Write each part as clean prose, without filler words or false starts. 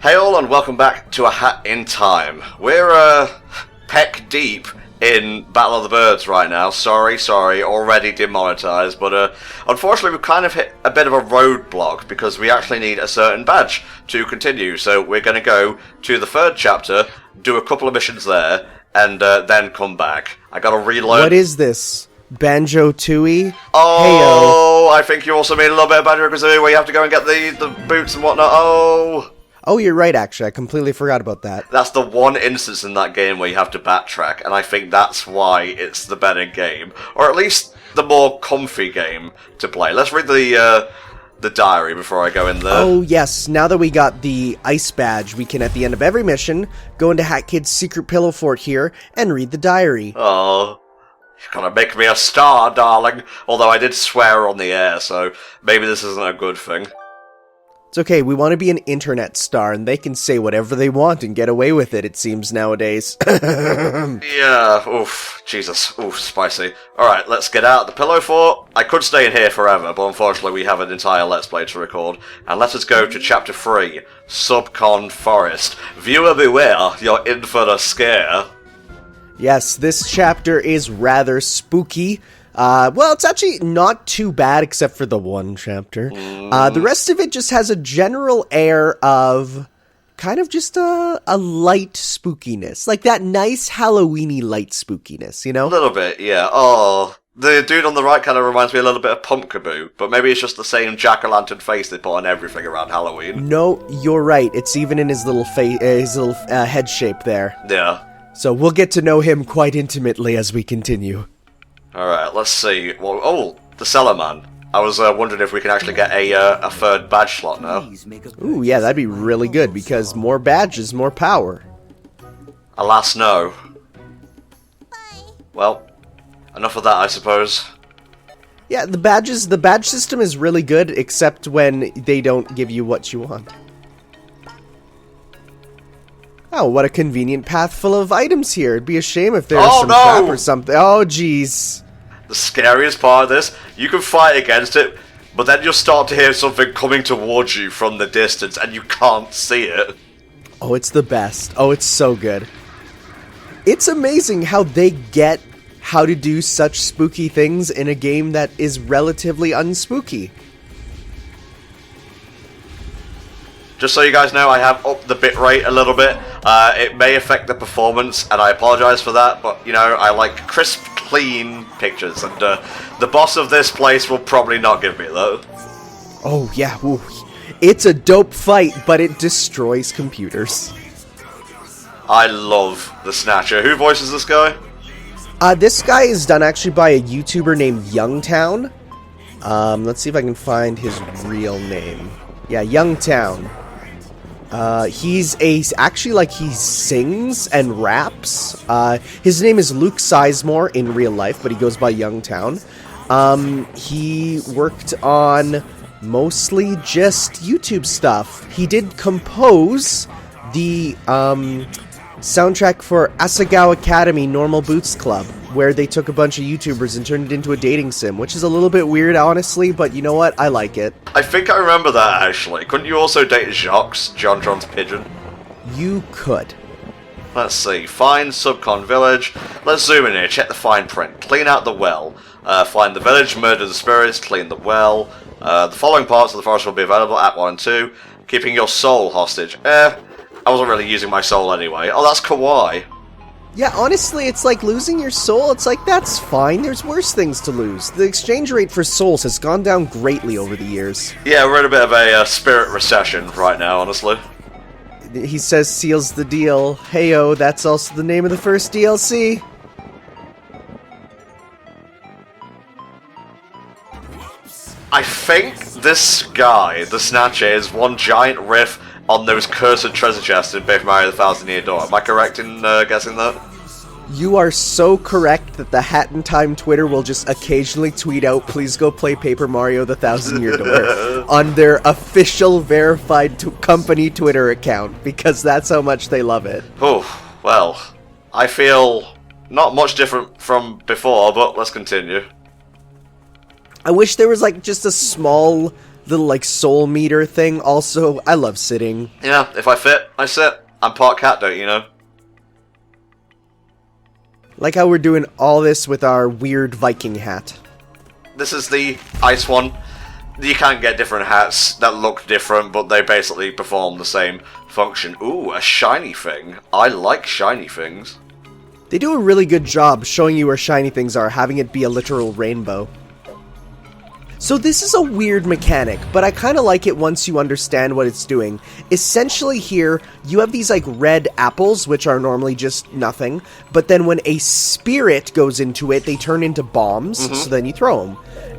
Hey all and welcome back to A Hat in Time. We're peck deep in Battle of the Birds right now. Sorry, already demonetized, but unfortunately we've kind of hit a bit of a roadblock because we actually need a certain badge to continue. So we're going to go to the third chapter, do a couple of missions there, and then come back. I gotta relearn. What is this? Banjo-Tooie? Oh, I think you also made a little bit of Banjo-Kazooie where you have to go and get the boots and whatnot. Oh, you're right, actually. I completely forgot about that. That's the one instance in that game where you have to backtrack, and I think that's why it's the better game. Or at least the more comfy game to play. Let's read the diary before I go in there. Oh, yes. Now that we got the ice badge, we can, at the end of every mission, go into Hat Kid's secret pillow fort here and read the diary. Oh, you're gonna make me a star, darling. Although I did swear on the air, so maybe this isn't a good thing. It's okay, we want to be an internet star, and they can say whatever they want and get away with it, it seems nowadays. Yeah, oof, Jesus, oof, spicy. Alright, let's get out the pillow fort. I could stay in here forever, but unfortunately we have an entire Let's Play to record. And let us go to Chapter 3, Subcon Forest. Viewer beware, you're in for a scare. Yes, this chapter is rather spooky. Well, it's actually not too bad except for the one chapter. The rest of it just has a general air of kind of just a light spookiness. Like that nice Halloween-y light spookiness, you know? A little bit, yeah. Oh, the dude on the right kind of reminds me a little bit of Pumpkaboo, but maybe it's just the same jack-o'-lantern face they put on everything around Halloween. No, you're right. It's even in his little head shape there. Yeah. So we'll get to know him quite intimately as we continue. Alright, let's see. Well, oh, the Cellar Man. I was wondering if we can actually get a third badge slot now. Ooh, yeah, that'd be really good, because more badges, more power. Alas, no. Well, enough of that, I suppose. Yeah, the badge system is really good, except when they don't give you what you want. Oh, what a convenient path full of items here. It'd be a shame if there was some trap or something. Oh, jeez. The scariest part of this, you can fight against it, but then you'll start to hear something coming towards you from the distance, and you can't see it. Oh, it's the best. Oh, it's so good. It's amazing how they get how to do such spooky things in a game that is relatively unspooky. Just so you guys know, I have upped the bitrate a little bit. It may affect the performance, and I apologize for that, but, you know, I like crisp, clean pictures, and the boss of this place will probably not give me that. Oh, yeah, ooh. It's a dope fight, but it destroys computers. I love the Snatcher. Who voices this guy? This guy is done actually by a YouTuber named Youngtown. Let's see if I can find his real name. Yeah, Youngtown. He sings and raps. His name is Luke Sizemore in real life, but he goes by Youngtown. He worked on mostly just YouTube stuff. He did compose the soundtrack for Asagao Academy Normal Boots Club, where they took a bunch of YouTubers and turned it into a dating sim, which is a little bit weird, honestly, but you know what? I like it. I think I remember that, actually. Couldn't you also date Jacques, John John's pigeon? You could. Let's see. Find Subcon Village. Let's zoom in here. Check the fine print. Clean out the well. Find the village. Murder the spirits. Clean the well. The following parts of the forest will be available at 1 and 2. Keeping your soul hostage. I wasn't really using my soul anyway. Oh, that's kawaii. Yeah, honestly, it's like losing your soul. It's like, that's fine. There's worse things to lose. The exchange rate for souls has gone down greatly over the years. Yeah, we're in a bit of a spirit recession right now, honestly. He says seals the deal. Heyo, that's also the name of the first DLC. I think this guy, the Snatcher, is one giant riff on those cursed treasure chests in Paper Mario the Thousand Year Door. Am I correct in guessing that? You are so correct that the Hat in Time Twitter will just occasionally tweet out, please go play Paper Mario the Thousand Year Door on their official verified company Twitter account, because that's how much they love it. Oh, well, I feel not much different from before, but let's continue. I wish there was like just a small little, like, soul meter thing. Also, I love sitting. Yeah, if I fit, I sit. I'm part cat, don't you know? Like how we're doing all this with our weird Viking hat. This is the ice one. You can get different hats that look different, but they basically perform the same function. Ooh, a shiny thing. I like shiny things. They do a really good job showing you where shiny things are, having it be a literal rainbow. So this is a weird mechanic, but I kind of like it once you understand what it's doing. Essentially here, you have these like red apples, which are normally just nothing, but then when a spirit goes into it, they turn into bombs, so then you throw them.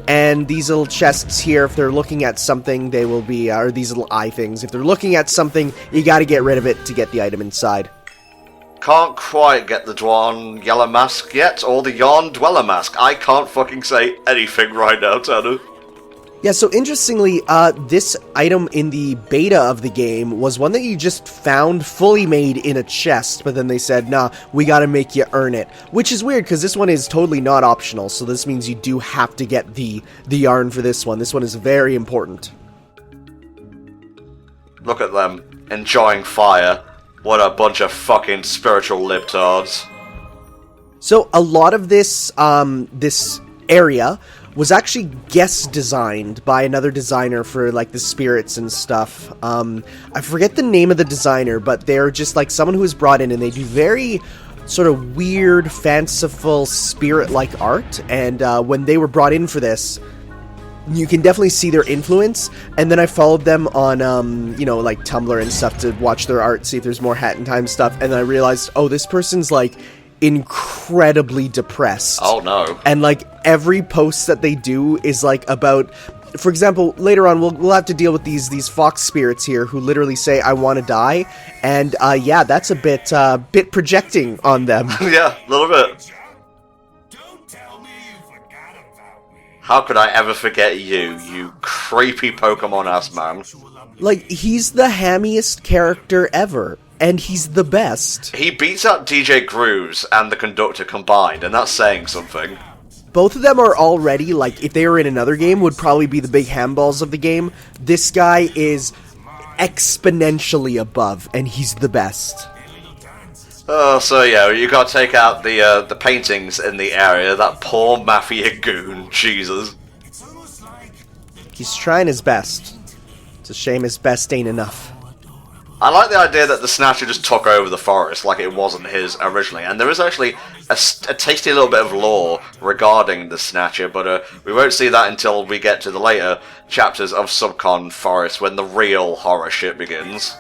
And these little chests here, if they're looking at something, they will be, or these little eye things, if they're looking at something, you gotta get rid of it to get the item inside. Can't quite get the Dwan Yellow Mask yet, or the Yarn Dweller Mask. I can't fucking say anything right now, Tanner. Yeah, so interestingly, this item in the beta of the game was one that you just found fully made in a chest, but then they said, nah, we gotta make you earn it. Which is weird, because this one is totally not optional, so this means you do have to get the yarn for this one. This one is very important. Look at them, enjoying fire. What a bunch of fucking spiritual libtards. So, a lot of this, this area was actually guest designed by another designer for, like, the spirits and stuff. I forget the name of the designer, but they're just, like, someone who was brought in, and they do very sort of weird, fanciful, spirit-like art, and when they were brought in for this, you can definitely see their influence, and then I followed them on, you know, like, Tumblr and stuff to watch their art, see if there's more Hat in Time stuff, and then I realized, oh, this person's, like, incredibly depressed. Oh no. And like every post that they do is like about, for example, later on we'll have to deal with these fox spirits here who literally say I want to die, and yeah, that's a bit projecting on them. Yeah, a little bit. Don't tell me you forgot about me. How could I ever forget you, you creepy Pokemon ass man? Like, he's the hammiest character ever, and he's the best. He beats out DJ Grooves and the Conductor combined, and that's saying something. Both of them are already, like, if they were in another game, would probably be the big handballs of the game. This guy is exponentially above, and he's the best. Oh, so yeah, you gotta take out the paintings in the area. That poor Mafia goon, Jesus. He's trying his best. It's a shame his best ain't enough. I like the idea that the Snatcher just took over the forest like it wasn't his originally, and there is actually a tasty little bit of lore regarding the Snatcher, but we won't see that until we get to the later chapters of Subcon Forest when the real horror shit begins.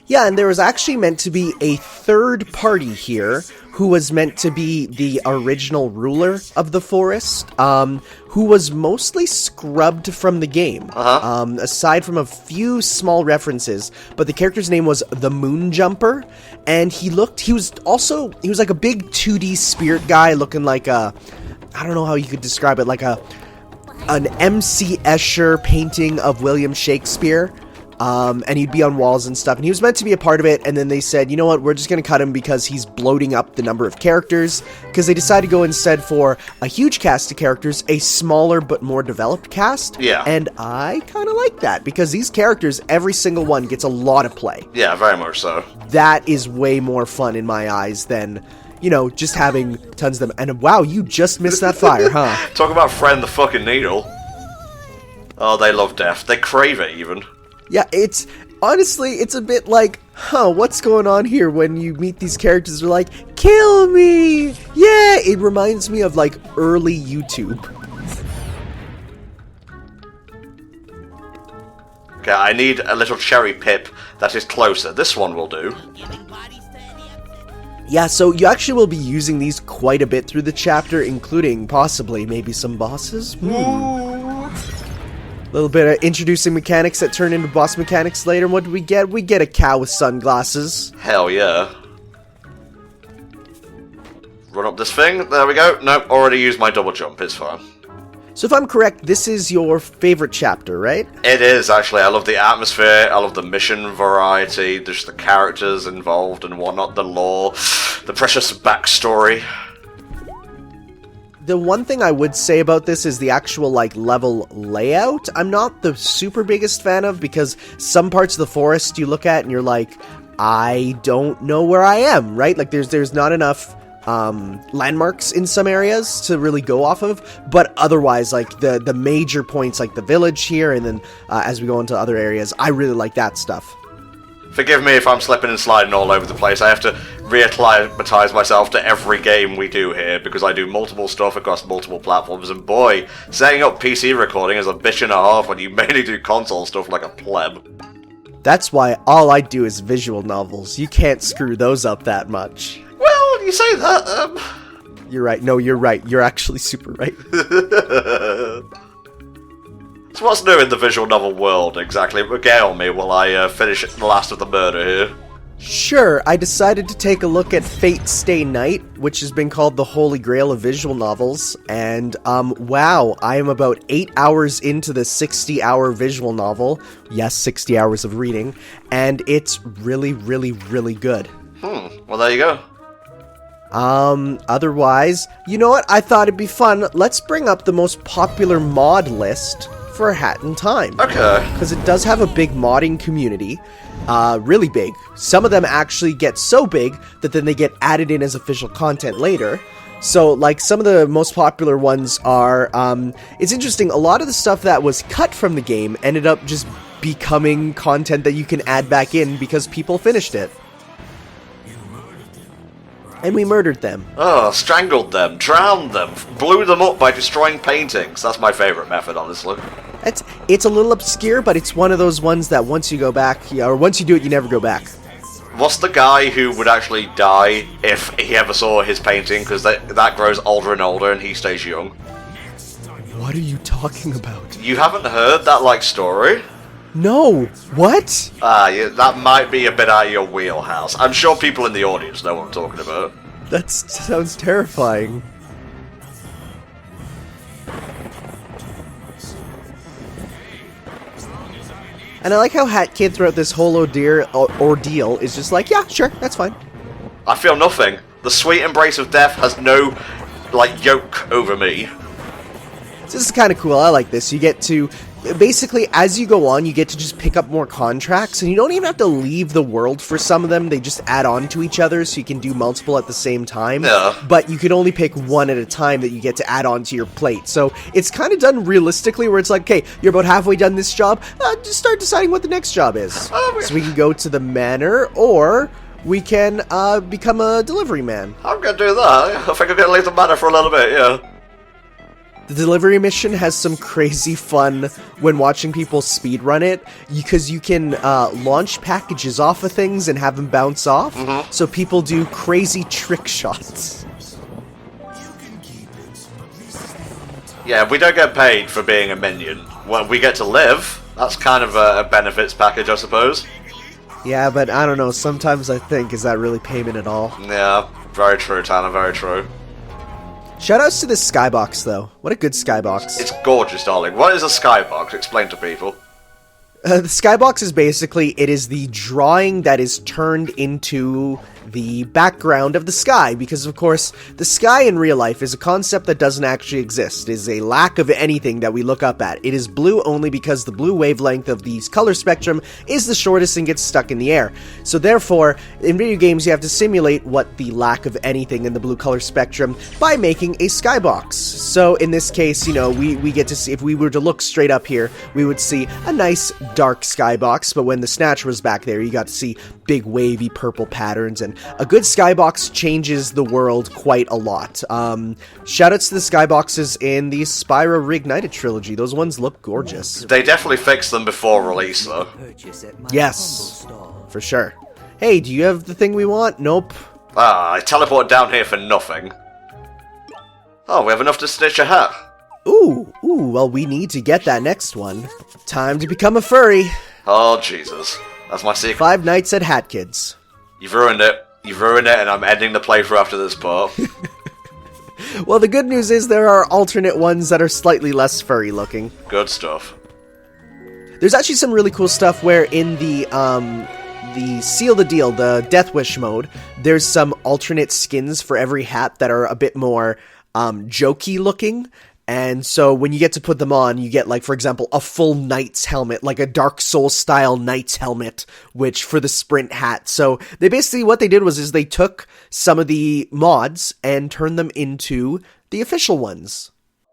Yeah, and there was actually meant to be a third party here who was meant to be the original ruler of the forest, who was mostly scrubbed from the game, aside from a few small references, but the character's name was the Moon Jumper, and he was like a big 2D spirit guy looking like I don't know how you could describe it, like an M.C. Escher painting of William Shakespeare. And he'd be on walls and stuff, and he was meant to be a part of it, and then they said, you know what, we're just gonna cut him because he's bloating up the number of characters, because they decided to go instead for a huge cast of characters, a smaller but more developed cast. Yeah. And I kinda like that, because these characters, every single one gets a lot of play. Yeah, very much so. That is way more fun in my eyes than, you know, just having tons of them. And wow, you just missed that fire, huh? Talk about friend the fucking needle. Oh, they love death. They crave it, even. Yeah, honestly, it's a bit like, what's going on here when you meet these characters who are like, kill me! Yeah, it reminds me of, like, early YouTube. Okay, I need a little cherry pip that is closer. This one will do. Yeah, so you actually will be using these quite a bit through the chapter, including possibly maybe some bosses. A little bit of introducing mechanics that turn into boss mechanics later. And what do we get? We get a cow with sunglasses. Hell yeah. Run up this thing. There we go. Nope, already used my double jump. It's fine. So if I'm correct, this is your favorite chapter, right? It is, actually. I love the atmosphere. I love the mission variety. There's the characters involved and whatnot. The lore. The precious backstory. The one thing I would say about this is the actual, like, level layout. I'm not the super biggest fan of, because some parts of the forest you look at and you're like, I don't know where I am, right? Like, there's not enough landmarks in some areas to really go off of, but otherwise, like, the major points, like the village here, and then as we go into other areas, I really like that stuff. Forgive me if I'm slipping and sliding all over the place. I have to reacclimatize myself to every game we do here, because I do multiple stuff across multiple platforms, and boy, setting up PC recording is a bitch and a half when you mainly do console stuff like a pleb. That's why all I do is visual novels. You can't screw those up that much. Well, you say that, You're right. No, you're right. You're actually super right. So what's new in the visual novel world, exactly? Regale me while I finish the last of the murder here. Sure, I decided to take a look at Fate Stay Night, which has been called the Holy Grail of visual novels, and, wow, I am about 8 hours into the 60-hour visual novel. Yes, 60 hours of reading, and it's really, really, really good. Well, there you go. Otherwise, you know what? I thought it'd be fun. Let's bring up the most popular mod list for Hat in Time. Okay. Because it does have a big modding community. Really big. Some of them actually get so big that then they get added in as official content later. So, like, some of the most popular ones are, it's interesting, a lot of the stuff that was cut from the game ended up just becoming content that you can add back in because people finished it. And we murdered them. Oh, strangled them, drowned them, blew them up by destroying paintings. That's my favourite method, honestly. It's a little obscure, but it's one of those ones that once you go back, or once you do it, you never go back. What's the guy who would actually die if he ever saw his painting? Because that grows older and older and he stays young. What are you talking about? You haven't heard that, like, story? No! What? Yeah, that might be a bit out of your wheelhouse. I'm sure people in the audience know what I'm talking about. That sounds terrifying. And I like how Hat Kid throughout this whole ordeal is just like, yeah, sure, that's fine. I feel nothing. The sweet embrace of death has no, like, yoke over me. So this is kind of cool. I like this. You get to, basically, as you go on, you get to just pick up more contracts, and you don't even have to leave the world for some of them. They just add on to each other, so you can do multiple at the same time. Yeah. But you can only pick one at a time that you get to add on to your plate. So it's kind of done realistically, where it's like, okay, you're about halfway done this job, just start deciding what the next job is. So we can go to the manor, or we can become a delivery man. I'm gonna do that. I think I'm gonna leave the manor for a little bit, yeah. The delivery mission has some crazy fun when watching people speedrun it, because you can launch packages off of things and have them bounce off, so people do crazy trick shots. Yeah, we don't get paid for being a minion. Well, we get to live. That's kind of a benefits package, I suppose. Yeah, but I don't know, sometimes I think, is that really payment at all? Yeah, very true, Tanner, very true. Shoutouts to this skybox, though. What a good skybox. It's gorgeous, darling. What is a skybox? Explain to people. The skybox is basically, it is the drawing that is turned into the background of the sky, because of course the sky in real life is a concept that doesn't actually exist. It is a lack of anything that we look up at. It is blue only because the blue wavelength of the color spectrum is the shortest and gets stuck in the air. So therefore, in video games you have to simulate what the lack of anything in the blue color spectrum by making a skybox. So in this case, you know, we get to see, if we were to look straight up here, we would see a nice dark skybox, but when the Snatcher was back there, you got to see big wavy purple patterns, and a good skybox changes the world quite a lot. Shoutouts to the skyboxes in the Spyro Reignited trilogy. Those ones look gorgeous. They definitely fixed them before release, though. Yes, for sure. Hey, do you have the thing we want? Nope. I teleported down here for nothing. Oh, we have enough to stitch a hat. Ooh, well, we need to get that next one. Time to become a furry. Oh, Jesus. That's my secret. 5 Nights at Hat Kids. You've ruined it. You've ruined it, and I'm ending the playthrough after this part. Well, the good news is there are alternate ones that are slightly less furry looking. Good stuff. There's actually some really cool stuff where in the Seal the Deal, the Death Wish mode, there's some alternate skins for every hat that are a bit more jokey looking. And so when you get to put them on, you get, like, for example, a full Knight's helmet, like a Dark Souls style Knight's helmet, which for the sprint hat. So they basically, what they did was they took some of the mods and turned them into the official ones.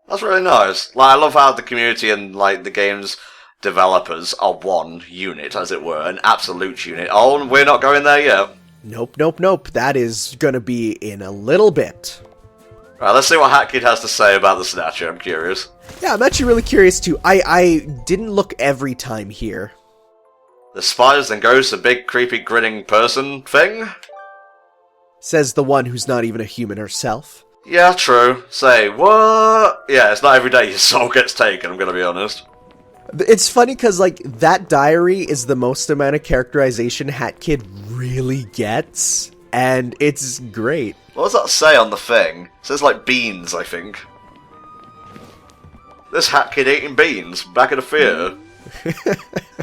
That's really nice. Like, I love how the community and, like, the game's developers are one unit, as it were, an absolute unit. Oh, and we're not going there yet. Nope, nope, nope. That is gonna be in a little bit. Right, let's see what HatKid has to say about the Snatcher. I'm curious. Yeah, I'm actually really curious too. I didn't look every time here. The spiders and ghosts, a big, creepy, grinning person thing? Says the one who's not even a human herself. Yeah, true. Say, what? Yeah, it's not every day your soul gets taken, I'm gonna be honest. It's funny because, like, that diary is the most amount of characterization HatKid really gets, and it's great. What does that say on the thing? It says, like, beans, I think. This HatKid eating beans, back in the theatre.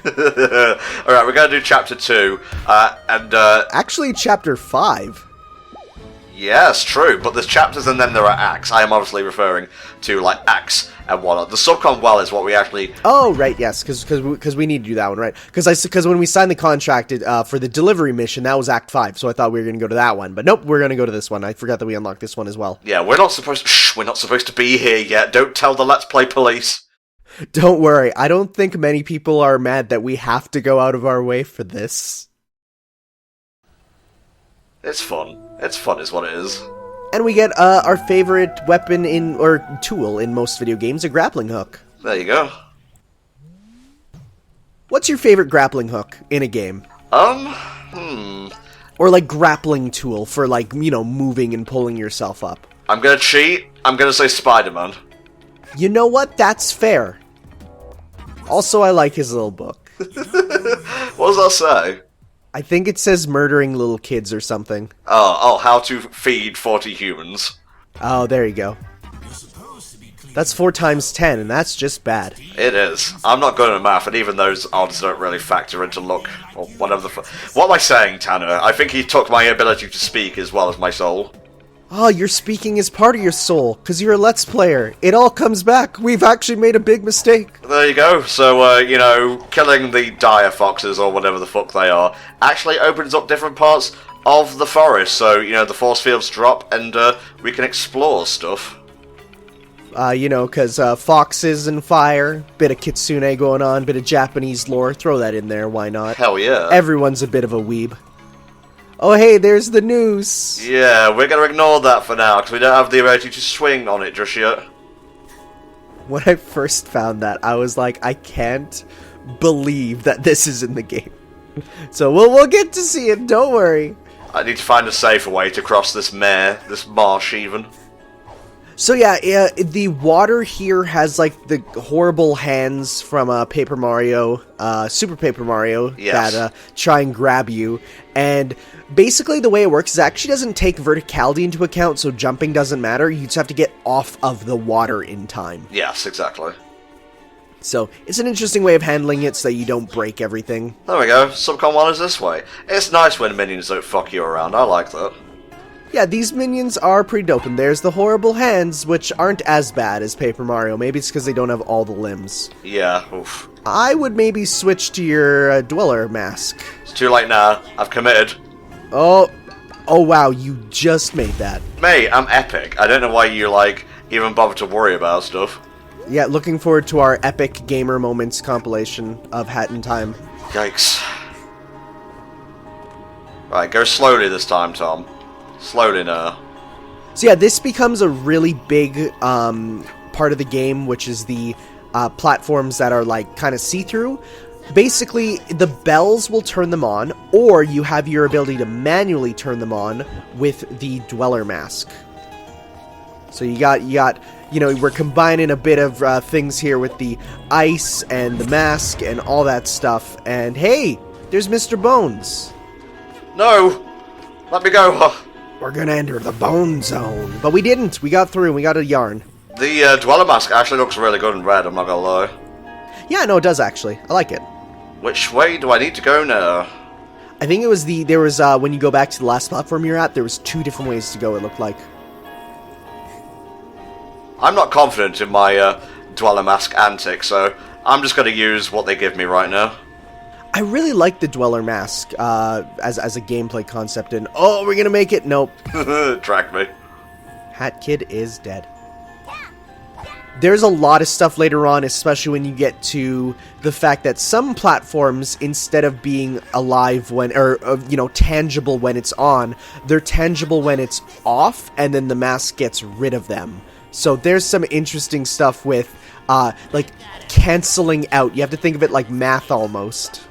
Alright, we're gonna do chapter 2, Actually, chapter 5. Yes, true, but there's chapters and then there are acts. I am obviously referring to, like, acts and whatnot. The Subcon well is what we actually... Oh, right, yes, because we need to do that one, right? Because when we signed the contract for the delivery mission, that was Act 5, so I thought we were going to go to that one. But nope, we're going to go to this one. I forgot that we unlocked this one as well. Yeah, we're not supposed to... Shh, we're not supposed to be here yet. Don't tell the Let's Play police. Don't worry, I don't think many people are mad that we have to go out of our way for this. It's fun. It's fun is what it is. And we get our favorite weapon or tool in most video games, a grappling hook. There you go. What's your favorite grappling hook in a game? Or, like, grappling tool for, like, you know, moving and pulling yourself up. I'm gonna cheat. I'm gonna say Spider-Man. You know what? That's fair. Also, I like his little book. What does that say? I think it says murdering little kids or something. Oh, how to feed 40 humans. Oh, there you go. That's 4 times 10, and that's just bad. It is. I'm not good at math, and even those odds don't really factor into luck, or whatever the What am I saying, Tanner? I think he took my ability to speak as well as my soul. Oh, your speaking is part of your soul, because you're a Let's Player. It all comes back. We've actually made a big mistake. There you go. So, you know, killing the dire foxes, or whatever the fuck they are, actually opens up different parts of the forest. So, you know, the force fields drop, and we can explore stuff. You know, because foxes and fire, bit of kitsune going on, bit of Japanese lore. Throw that in there, why not? Hell yeah. Everyone's a bit of a weeb. Oh, hey, there's the noose. Yeah, we're gonna ignore that for now, because we don't have the ability to swing on it just yet. When I first found that, I was like, I can't believe that this is in the game. So we'll get to see it, don't worry. I need to find a safer way to cross this marsh even. So yeah, the water here has, like, the horrible hands from Paper Mario, Super Paper Mario, yes, that try and grab you. And basically the way it works is it actually doesn't take verticality into account, so jumping doesn't matter. You just have to get off of the water in time. Yes, exactly. So it's an interesting way of handling it so that you don't break everything. There we go. Subcon 1 is this way. It's nice when minions don't fuck you around. I like that. Yeah, these minions are pretty dope, and there's the horrible hands, which aren't as bad as Paper Mario. Maybe it's because they don't have all the limbs. Yeah, oof. I would maybe switch to your Dweller mask. It's too late now. I've committed. Oh wow, you just made that. Mate, I'm epic. I don't know why you, like, even bother to worry about stuff. Yeah, looking forward to our epic gamer moments compilation of Hat in Time. Yikes. Right, go slowly this time, Tom. Slowly now. So yeah, this becomes a really big part of the game, which is the platforms that are, like, kind of see-through. Basically, the bells will turn them on, or you have your ability to manually turn them on with the Dweller mask. So you got, you know, we're combining a bit of things here with the ice and the mask and all that stuff. And hey, there's Mr. Bones. No! Let me go! We're gonna enter the Bone Zone. But we didn't. We got through and we got a yarn. The Dweller mask actually looks really good in red, I'm not gonna lie. Yeah, no, it does actually. I like it. Which way do I need to go now? I think it was there was, when you go back to the last platform you're at, there was 2 different ways to go, it looked like. I'm not confident in my Dweller Mask antics, so I'm just going to use what they give me right now. I really like the Dweller Mask as a gameplay concept, and oh, we're gonna make it? Nope. Track me. Hat Kid is dead. There's a lot of stuff later on, especially when you get to the fact that some platforms, instead of being alive when, or tangible when it's on, they're tangible when it's off, and then the mask gets rid of them. So there's some interesting stuff with, like, canceling out. You have to think of it like math almost.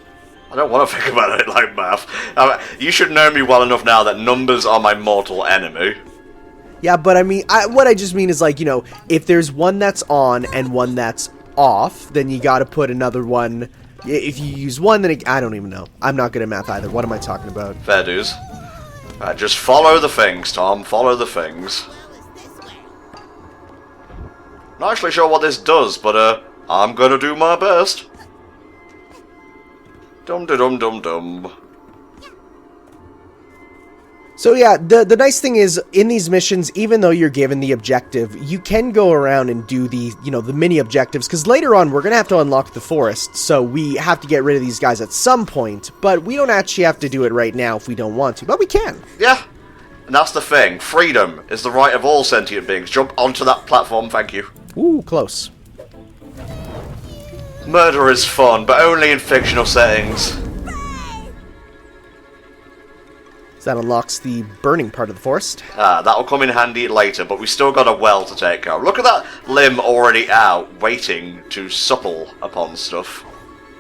I don't want to think about it like math. You should know me well enough now that numbers are my mortal enemy. Yeah, but I mean, what I just mean is, like, if there's one that's on and one that's off, then you gotta put another one. If you use one, then I don't even know. I'm not good at math either. What am I talking about? Fair dues. Just follow the things, Tom. Follow the things. Not actually sure what this does, but I'm gonna do my best. Dum-de-dum-dum-dum. So yeah, the nice thing is, in these missions, even though you're given the objective, you can go around and do the, the mini objectives, because later on we're going to have to unlock the forest, so we have to get rid of these guys at some point, but we don't actually have to do it right now if we don't want to, but we can. Yeah, and that's the thing. Freedom is the right of all sentient beings. Jump onto that platform, thank you. Ooh, close. Murder is fun, but only in fictional settings. So that unlocks the burning part of the forest. That'll come in handy later, but we still got a well to take care of. Look at that limb already out, waiting to supple upon stuff.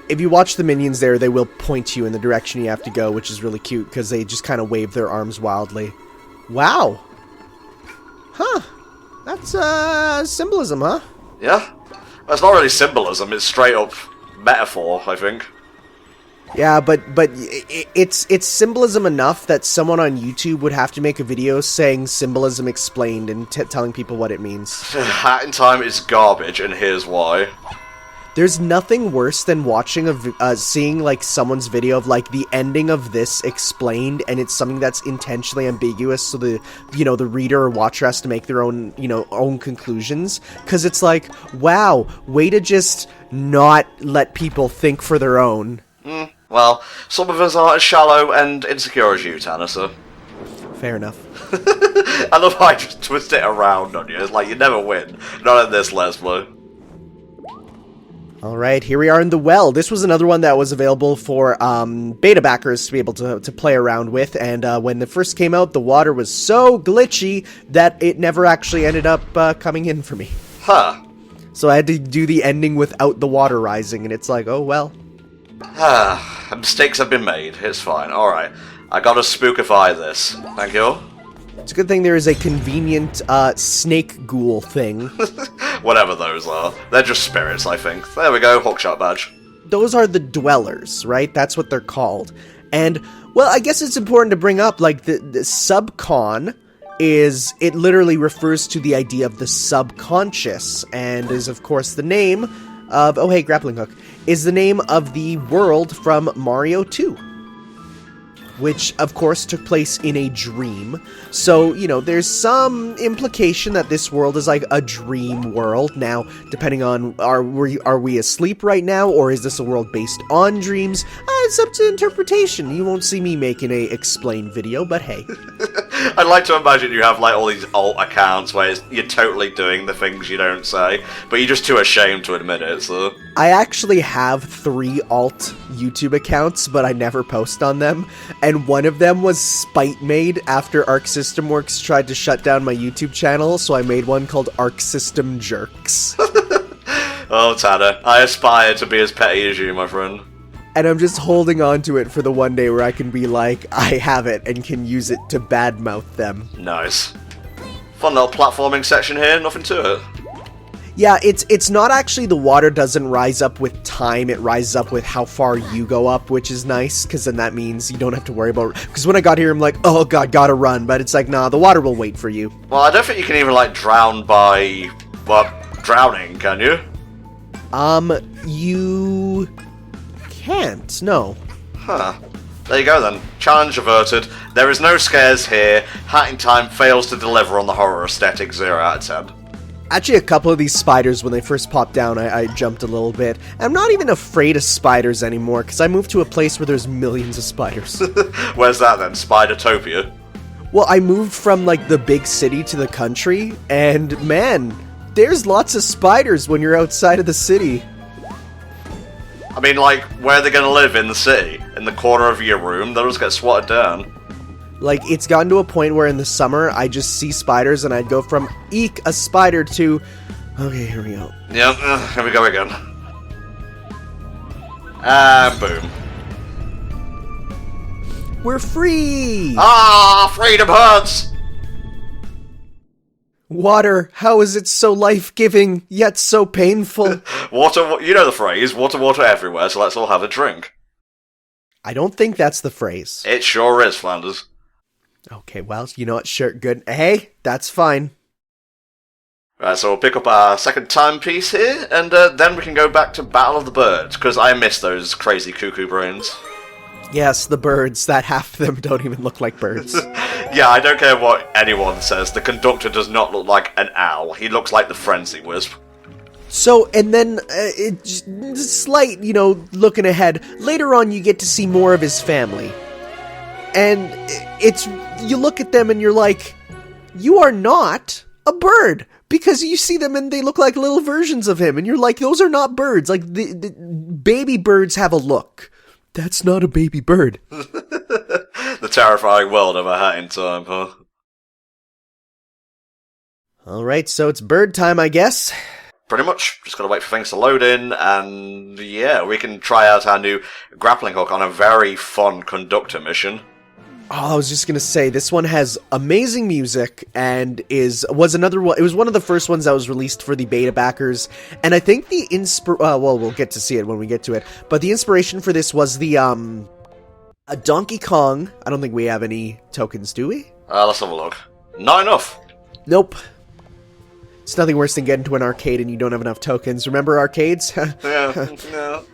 If you watch the minions there, they will point you in the direction you have to go, which is really cute, because they just kind of wave their arms wildly. Wow. Huh. That's, symbolism, huh? Yeah? Well, it's not really symbolism, it's straight up metaphor, I think. Yeah, but it's symbolism enough that someone on YouTube would have to make a video saying symbolism explained and telling people what it means. Hat in Time is garbage, and here's why. There's nothing worse than watching seeing like someone's video of like the ending of this explained, and it's something that's intentionally ambiguous, so the the reader or watcher has to make their own own conclusions, because it's like, wow, way to just not let people think for their own. Well, some of us aren't as shallow and insecure as you, Tanner, so... Fair enough. I love how I just twist it around on you. It's like, you never win. Not in this Let's Play. Alright, here we are in the well. This was another one that was available for beta backers to be able to play around with, and when it first came out, the water was so glitchy that it never actually ended up coming in for me. Huh. So I had to do the ending without the water rising, and it's like, oh well. Mistakes have been made. It's fine. Alright. I gotta spookify this. Thank you. It's a good thing there is a convenient snake ghoul thing. Whatever those are. They're just spirits, I think. There we go. Hookshot badge. Those are the dwellers, right? That's what they're called. And, well, I guess it's important to bring up, like, the Subcon is, it literally refers to the idea of the subconscious, and is, of course, the name of, oh hey, Grappling Hook, is the name of the world from Mario 2. Which, of course, took place in a dream. So, there's some implication that this world is like a dream world. Now, depending on, are we asleep right now, or is this a world based on dreams? It's up to interpretation. You won't see me making a explain video, but hey. I'd like to imagine you have, like, all these alt accounts where you're totally doing the things you don't say, but you're just too ashamed to admit it, so... I actually have 3 alt YouTube accounts, but I never post on them, and one of them was spite made after Arc System Works tried to shut down my YouTube channel, so I made one called Arc System Jerks. Oh, Tanner, I aspire to be as petty as you, my friend. And I'm just holding on to it for the one day where I can be like, I have it, and can use it to badmouth them. Nice. Fun little platforming section here, nothing to it. Yeah, it's not actually, the water doesn't rise up with time, it rises up with how far you go up, which is nice, because then that means you don't have to worry about... Because when I got here, I'm like, oh god, gotta run, but it's like, nah, the water will wait for you. Well, I don't think you can even, like, drown by... well, drowning, can you? You... can't, no. Huh. There you go then. Challenge averted. There is no scares here. Hat in Time fails to deliver on the horror aesthetic, 0 out of 10. Actually, a couple of these spiders, when they first popped down, I jumped a little bit. I'm not even afraid of spiders anymore, because I moved to a place where there's millions of spiders. Where's that then? Spidertopia? Well, I moved from, like, the big city to the country, and, man, there's lots of spiders when you're outside of the city. I mean, like, where are they gonna live in the city? In the corner of your room? They'll just get swatted down. Like, it's gotten to a point where in the summer, I just see spiders, and I'd go from, eek, a spider, to, okay, here we go. Yep, here we go again. And boom. We're free! Ah, freedom hurts! Water, how is it so life-giving, yet so painful? Water, you know the phrase, water, water everywhere, so let's all have a drink. I don't think that's the phrase. It sure is, Flanders. Okay, well, you know what, sure, good. Hey, that's fine. Right, so we'll pick up our second timepiece here, and then we can go back to Battle of the Birds, because I miss those crazy cuckoo brains. Yes, the birds, that half of them don't even look like birds. Yeah, I don't care what anyone says, the conductor does not look like an owl, he looks like the Frenzy Wisp. So, and then, slight, you know, looking ahead, later on you get to see more of his family. And it's, you look at them and you're like, you are not a bird! Because you see them and they look like little versions of him, and you're like, those are not birds. Like, the baby birds have a look. That's not a baby bird. The terrifying world of a hat in time, huh? Alright, so it's bird time, I guess. Pretty much. Just gotta wait for things to load in, and yeah, we can try out our new grappling hook on a very fun conductor mission. Oh, I was just gonna say, this one has amazing music, and was another one. It was one of the first ones that was released for the beta backers, and I think the well, we'll get to see it when we get to it. But the inspiration for this was the a Donkey Kong. I don't think we have any tokens, do we? Let's have a look. Not enough. Nope. It's nothing worse than getting to an arcade and you don't have enough tokens. Remember arcades? Yeah, no.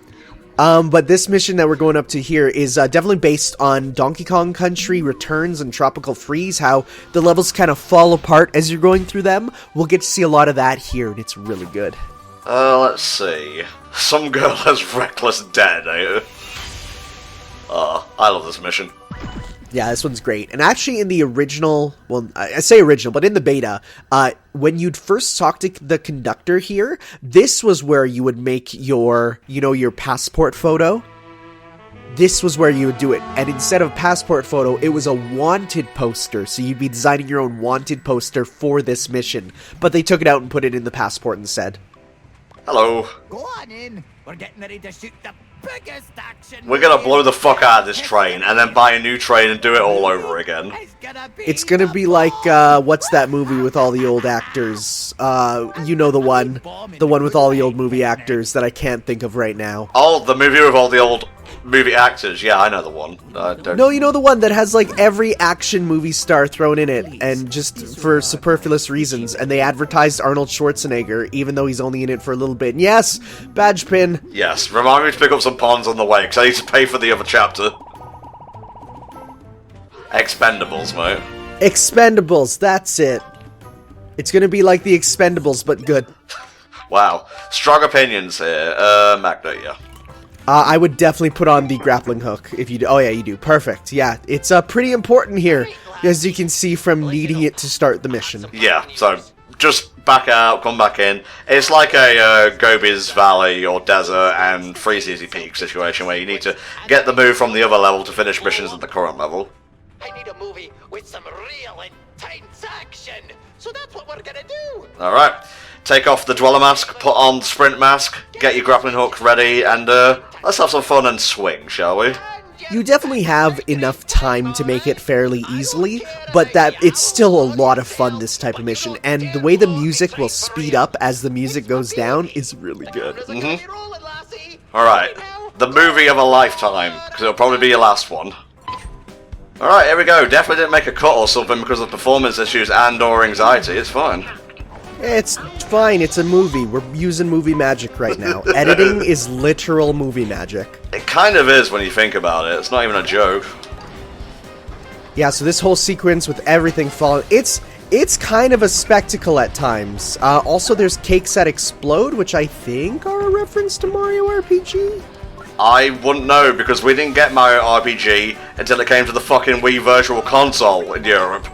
But this mission that we're going up to here is definitely based on Donkey Kong Country Returns and Tropical Freeze, how the levels kind of fall apart as you're going through them. We'll get to see a lot of that here, and it's really good. Let's see. Some girl has reckless dead, eh? I love this mission. Yeah, this one's great. And actually in the original, well, I say original, but in the beta, when you'd first talk to the conductor here, this was where you would make your, you know, your passport photo. This was where you would do it. And instead of passport photo, it was a wanted poster. So you'd be designing your own wanted poster for this mission. But they took it out and put it in the passport instead. Hello. Go on in. We're getting ready to shoot the biggest action. We're gonna blow the fuck out of this train, and then buy a new train and do it all over again. It's gonna be like, what's that movie with all the old actors? You know the one with all the old movie actors that I can't think of right now. Oh, the movie with all the old movie actors. Yeah, I know the one. No, you know the one that has like every action movie star thrown in it, and just for superfluous reasons, and they advertised Arnold Schwarzenegger, even though he's only in it for a little bit. And yes, badge pin. Yes, remind me to pick up some pawns on the way, because I need to pay for the other chapter. Expendables, mate. Expendables, that's it. It's gonna be like the Expendables, but good. Wow. Strong opinions here. Magda, yeah. I would definitely put on the grappling hook if you do. Oh yeah, you do. Perfect. Yeah, it's pretty important here, as you can see from needing it to start the mission. Yeah, so just back out, come back in. It's like a Gobi's Valley or Desert and Freeze Easy Peak situation where you need to get the move from the other level to finish missions at the current level. I need a movie with some real intense action, so that's what we're gonna do. Alright, take off the Dweller Mask, put on the Sprint Mask, get your grappling hook ready, and let's have some fun and swing, shall we? You definitely have enough time to make it fairly easily, but that it's still a lot of fun, this type of mission, and the way the music will speed up as the music goes down is really good. Alright, the movie of a lifetime, because it'll probably be your last one. Alright, here we go. Definitely didn't make a cut or something because of performance issues and or anxiety. It's fine. It's fine, it's a movie. We're using movie magic right now. Editing is literal movie magic. It kind of is when you think about it. It's not even a joke. Yeah, so this whole sequence with everything falling, it's It's kind of a spectacle at times. Also, there's cakes that explode, which I think are a reference to Mario RPG. I wouldn't know, because we didn't get Mario RPG until it came to the fucking Wii Virtual Console in Europe.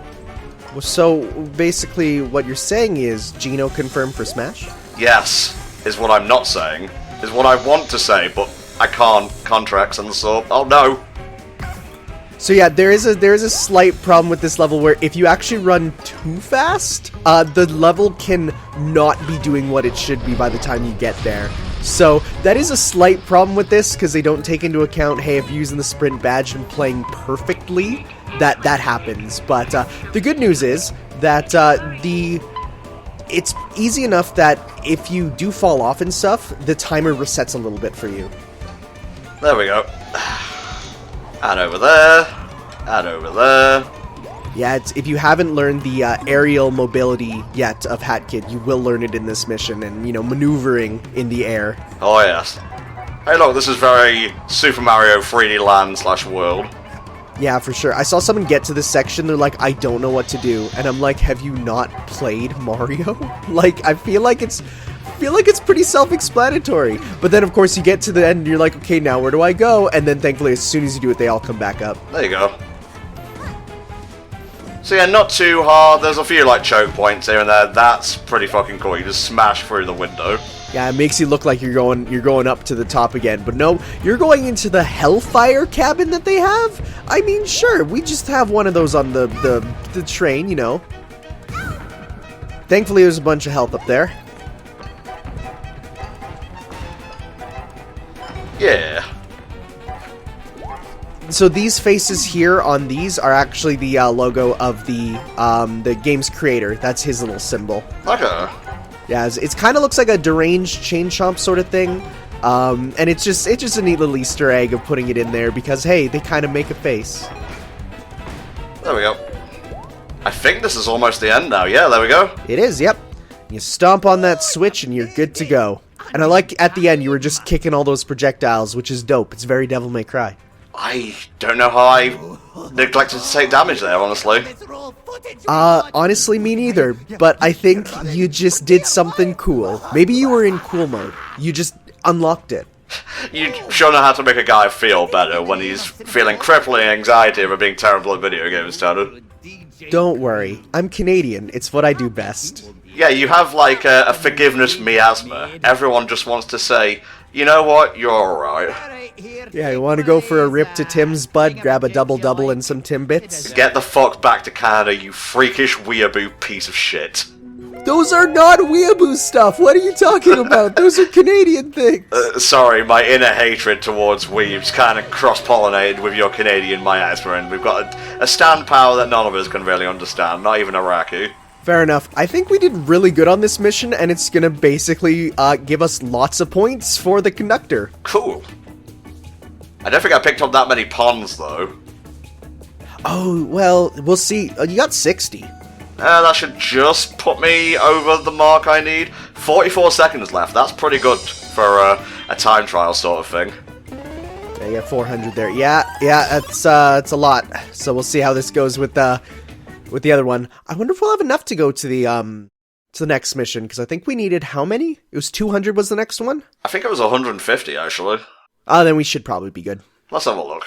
So, basically, what you're saying is Geno confirmed for Smash? Yes, is what I'm not saying. Is what I want to say, but I can't. Contracts and the sort. Oh no! So yeah, there is a slight problem with this level where if you actually run too fast, the level can not be doing what it should be by the time you get there. So that is a slight problem with this, because they don't take into account, hey, if you're using the sprint badge and playing perfectly, that happens. But the good news is that it's easy enough that if you do fall off and stuff, the timer resets a little bit for you. There we go. And over there. And over there. Yeah, if you haven't learned the aerial mobility yet of Hat Kid, you will learn it in this mission, and, you know, maneuvering in the air. Oh yes. Hey look, this is very Super Mario 3D Land / World. Yeah, for sure. I saw someone get to this section, they're like, I don't know what to do. And I'm like, have you not played Mario? Like, I feel like it's pretty self-explanatory. But then, of course, you get to the end and you're like, okay, now where do I go? And then, thankfully, as soon as you do it, they all come back up. There you go. So yeah, not too hard. There's a few, like, choke points here and there. That's pretty fucking cool. You just smash through the window. Yeah, it makes you look like you're going up to the top again. But no, you're going into the Hellfire cabin that they have? I mean, sure, we just have one of those on the train, you know. Thankfully, there's a bunch of health up there. Yeah. So these faces here on these are actually the logo of the game's creator. That's his little symbol. Okay. Yeah, it kind of looks like a deranged chain chomp sort of thing, and it's just a neat little Easter egg of putting it in there because hey, they kind of make a face. There we go. I think this is almost the end now. Yeah, there we go. It is. Yep. You stomp on that switch and you're good to go. And I like at the end you were just kicking all those projectiles, which is dope. It's very Devil May Cry. I don't know how I neglected to take damage there, honestly. Honestly, me neither. But I think you just did something cool. Maybe you were in cool mode. You just unlocked it. You sure know how to make a guy feel better when he's feeling crippling anxiety over being terrible at video games, Tanner. Don't worry. I'm Canadian. It's what I do best. Yeah, you have like a forgiveness miasma. Everyone just wants to say, you know what, you're alright. Yeah, you want to go for a rip to Tim's bud, grab a double-double and some Timbits? Get the fuck back to Canada, you freakish weeaboo piece of shit. Those are not weeaboo stuff! What are you talking about? Those are Canadian things! Sorry, my inner hatred towards weebs kind of cross-pollinated with your Canadian miasma, and we've got a stand power that none of us can really understand, not even Iraqi. Fair enough. I think we did really good on this mission, and it's gonna basically give us lots of points for the conductor. Cool. I don't think I picked up that many ponds, though. Oh, well, we'll see. You got 60. That should just put me over the mark I need. 44 seconds left. That's pretty good for a time trial sort of thing. Yeah, you got 400 there. Yeah, it's a lot. So we'll see how this goes with the other one. I wonder if we'll have enough to go to the next mission, because I think we needed how many? It was 200 was the next one? I think it was 150, actually. Oh, then we should probably be good. Let's have a look.